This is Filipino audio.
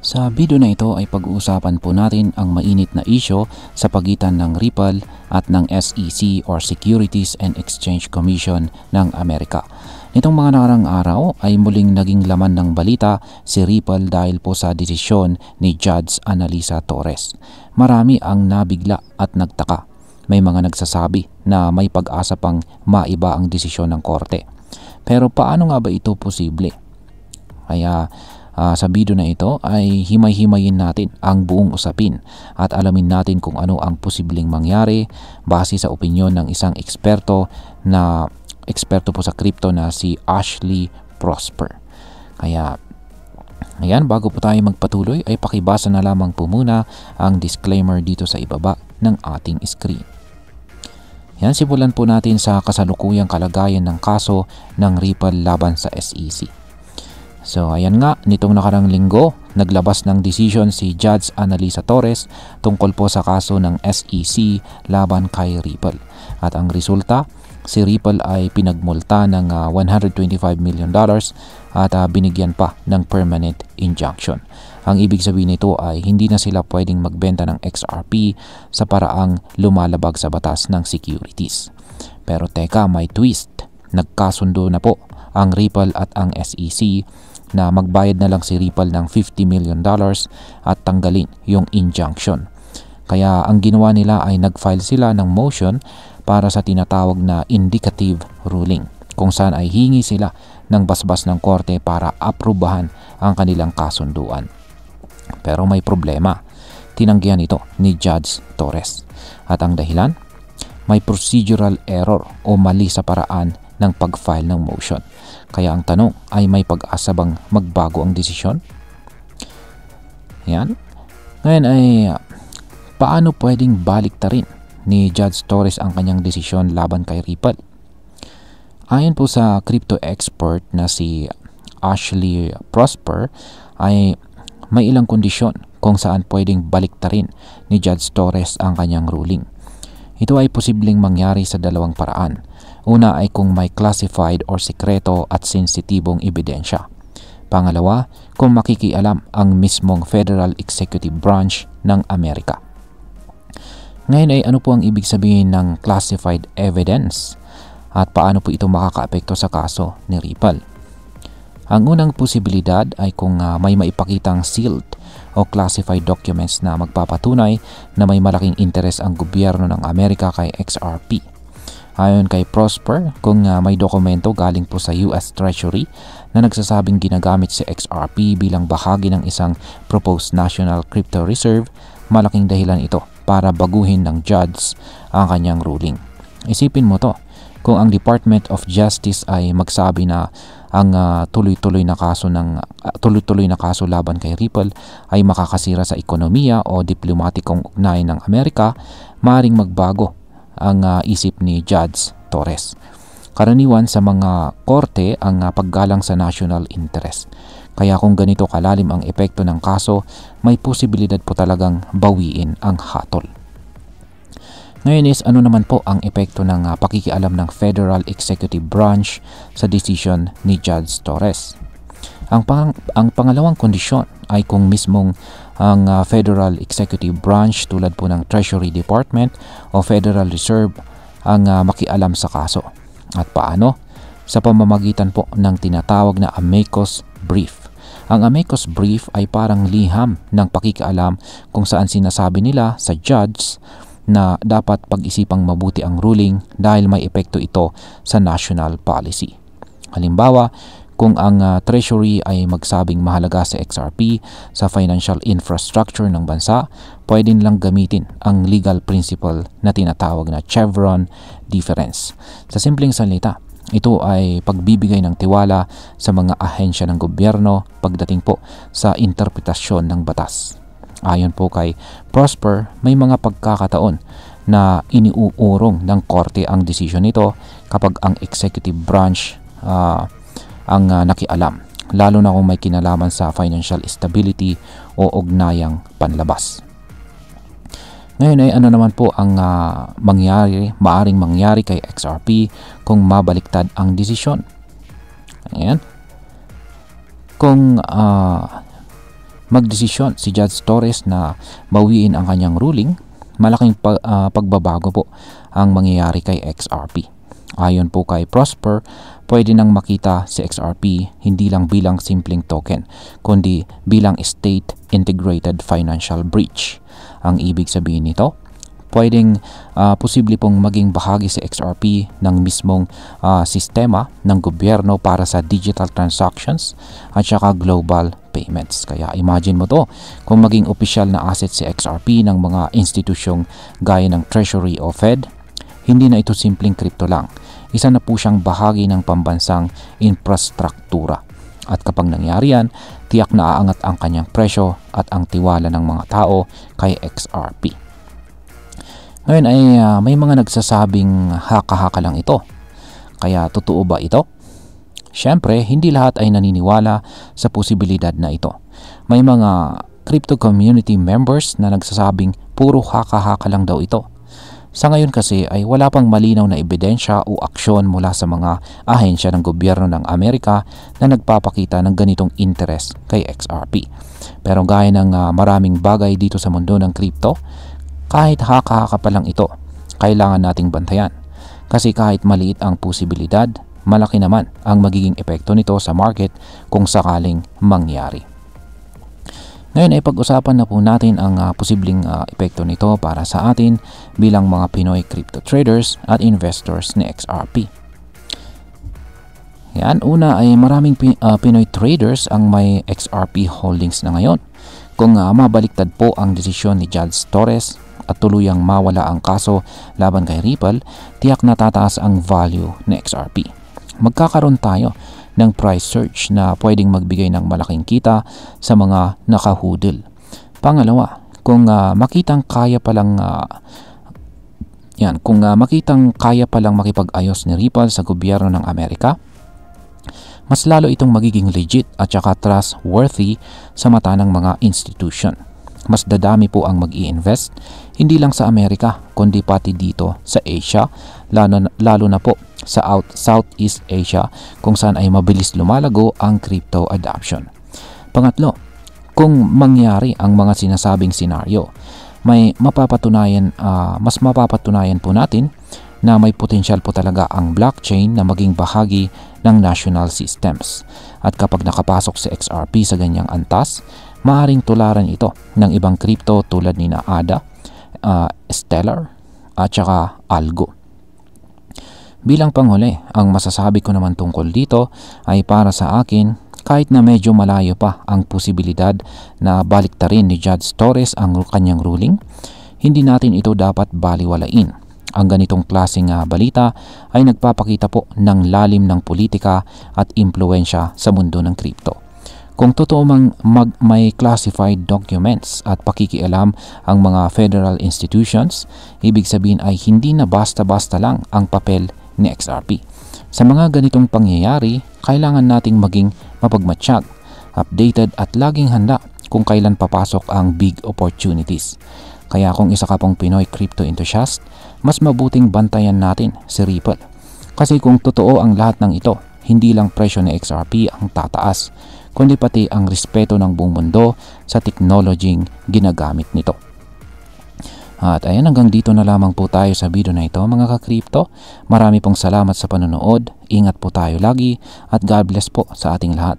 Sa video na ito ay pag-uusapan po natin ang mainit na isyo sa pagitan ng Ripple at ng SEC or Securities and Exchange Commission ng Amerika. Nitong mga nakarang araw ay muling naging laman ng balita si Ripple dahil po sa desisyon ni Judge Analisa Torres. Marami ang nabigla at nagtaka. May mga nagsasabi na may pag-asa pang maiba ang desisyon ng korte. Pero paano nga ba ito posible? Kaya sa video na ito ay himay-himayin natin ang buong usapin at alamin natin kung ano ang posibleng mangyari base sa opinyon ng isang eksperto po sa crypto na si Ashley Prosper. Kaya ayan, bago po tayo magpatuloy ay pakibasa na lamang po muna ang disclaimer dito sa ibaba ng ating screen. Yan, simulan po natin sa kasalukuyang kalagayan ng kaso ng Ripple laban sa SEC. So ayan nga, nitong nakarang linggo, naglabas ng decision si Judge Analisa Torres tungkol po sa kaso ng SEC laban kay Ripple. At ang resulta, si Ripple ay pinagmulta ng $125 million at binigyan pa ng permanent injunction. Ang ibig sabihin nito ay hindi na sila pwedeng magbenta ng XRP sa paraang lumalabag sa batas ng securities. Pero teka, may twist. Nagkasundo na po ang Ripple at ang SEC na magbayad na lang si Ripple ng $50 million at tanggalin yung injunction. Kaya ang ginawa nila ay nag-file sila ng motion para sa tinatawag na indicative ruling, kung saan ay hingi sila ng basbas ng korte para aprubahan ang kanilang kasunduan. Pero may problema. Tinanggihan ito ni Judge Torres. At ang dahilan? May procedural error o mali sa paraan ng pag-file ng motion. Kaya ang tanong ay may pag-asa bang magbago ang desisyon? Yan. Ngayon ay paano pwedeng baliktarin ni Judge Torres ang kanyang desisyon laban kay Ripple? Ayon po sa crypto expert na si Ashley Prosper ay may ilang kondisyon kung saan pwedeng baliktarin ni Judge Torres ang kanyang ruling. Ito ay posibleng mangyari sa dalawang paraan. Una ay kung may classified or sekreto at sensitibong ebidensya. Pangalawa, kung makikialam ang mismong Federal Executive Branch ng Amerika. Ngayon ay ano po ang ibig sabihin ng classified evidence at paano po ito makakaapekto sa kaso ni Ripple? Ang unang posibilidad ay kung may maipakitang sealed o classified documents na magpapatunay na may malaking interes ang gobyerno ng Amerika kay XRP. Ayon kay Prosper, kung may dokumento galing po sa US Treasury na nagsasabing ginagamit si XRP bilang bahagi ng isang proposed National Crypto Reserve, malaking dahilan ito para baguhin ng judge ang kanyang ruling. Isipin mo to, kung ang Department of Justice ay magsabi na ang tuloy-tuloy na kaso laban kay Ripple ay makakasira sa ekonomiya o diplomatikong ugnayan ng Amerika, maaaring magbago ang isip ni Judge Torres. Karaniwan sa mga korte ang paggalang sa national interest. Kaya kung ganito kalalim ang epekto ng kaso, may posibilidad po talagang bawiin ang hatol. Ngayon is ano naman po ang epekto ng pakikialam ng Federal Executive Branch sa decision ni Judge Torres? Ang pangalawang kondisyon ay kung mismong ang Federal Executive Branch tulad po ng Treasury Department o Federal Reserve ang makialam sa kaso. At paano? Sa pamamagitan po ng tinatawag na amicus brief. Ang amicus brief ay parang liham ng pakikialam kung saan sinasabi nila sa judge na dapat pag-isipang mabuti ang ruling dahil may epekto ito sa national policy. Halimbawa, kung ang Treasury ay magsabing mahalaga sa XRP sa financial infrastructure ng bansa, pwede nilang gamitin ang legal principle na tinatawag na Chevron deference. Sa simpleng salita, ito ay pagbibigay ng tiwala sa mga ahensya ng gobyerno pagdating po sa interpretasyon ng batas. Ayon po kay Prosper, may mga pagkakataon na iniuurong ng korte ang desisyon nito kapag ang executive branch ang nakialam, lalo na kung may kinalaman sa financial stability o ugnayang panlabas. Ngayon ay ano naman po ang maaring mangyari kay XRP kung mabaliktad ang desisyon? Ayan. Kung magdesisyon si Judge Torres na bawiin ang kanyang ruling, malaking pagbabago po ang mangyayari kay XRP. Ayon po kay Prosper, pwede nang makita si XRP hindi lang bilang simpleng token, kundi bilang state integrated financial breach. Ang ibig sabihin nito, pwedeng posible pong maging bahagi si XRP ng mismong sistema ng gobyerno para sa digital transactions at saka global payments. Kaya imagine mo to, kung maging opisyal na asset si XRP ng mga institusyong gaya ng Treasury o Fed, hindi na ito simpleng crypto lang. Isa na po siyang bahagi ng pambansang infrastruktura. At kapag nangyari yan, tiyak na aangat ang kanyang presyo at ang tiwala ng mga tao kay XRP. Ngayon ay may mga nagsasabing haka-haka lang ito. Kaya totoo ba ito? Siyempre, hindi lahat ay naniniwala sa posibilidad na ito. May mga crypto community members na nagsasabing puro haka-haka lang daw ito. Sa ngayon kasi ay wala pang malinaw na ebidensya o aksyon mula sa mga ahensya ng gobyerno ng Amerika na nagpapakita ng ganitong interes kay XRP. Pero gaya ng maraming bagay dito sa mundo ng crypto, kahit haka-haka pa lang ito, kailangan nating bantayan. Kasi kahit maliit ang posibilidad, malaki naman ang magiging epekto nito sa market kung sakaling mangyari. Ngayon ay pag-usapan na po natin ang posibleng epekto nito para sa atin bilang mga Pinoy crypto traders at investors ni XRP. Yan, una ay maraming Pinoy traders ang may XRP holdings na ngayon. Kung mabaliktad po ang desisyon ni Judge Torres at tuluyang mawala ang kaso laban kay Ripple, tiyak na tataas ang value ng XRP. Magkakaroon tayo ng price surge na pwedeng magbigay ng malaking kita sa mga nakahoodle. Pangalawa, kung makitang kaya palang makipag-ayos ni Ripple sa gobyerno ng Amerika, mas lalo itong magiging legit at saka trustworthy sa mata ng mga institution. Mas dadami po ang mag-i-invest, hindi lang sa Amerika, kundi pati dito sa Asia, lalo na po sa Southeast Asia kung saan ay mabilis lumalago ang crypto adoption. Pangatlo, kung mangyari ang mga sinasabing senaryo, mas mapapatunayan po natin na may potensyal po talaga ang blockchain na maging bahagi ng national systems. At kapag nakapasok si XRP sa ganyang antas, maaring tularan ito ng ibang crypto tulad ni ADA, Stellar at saka Algo. Bilang panghuli, ang masasabi ko naman tungkol dito ay para sa akin, kahit na medyo malayo pa ang posibilidad na baliktarin ni Judge Torres ang kanyang ruling, hindi natin ito dapat baliwalain. Ang ganitong klaseng balita ay nagpapakita po ng lalim ng politika at impluensya sa mundo ng crypto. Kung totoo mang may classified documents at pakikialam ang mga federal institutions, ibig sabihin ay hindi na basta-basta lang ang papel ni XRP. Sa mga ganitong pangyayari, kailangan nating maging mapagmatsyag, updated at laging handa kung kailan papasok ang big opportunities. Kaya kung isa ka pong Pinoy crypto enthusiast, mas mabuting bantayan natin si Ripple. Kasi kung totoo ang lahat ng ito, hindi lang presyo ni XRP ang tataas, kundi pati ang respeto ng buong mundo sa teknolohing ginagamit nito. At ayan, hanggang dito na lamang po tayo sa video na ito mga ka-crypto. Marami pong salamat sa panonood, ingat po tayo lagi at God bless po sa ating lahat.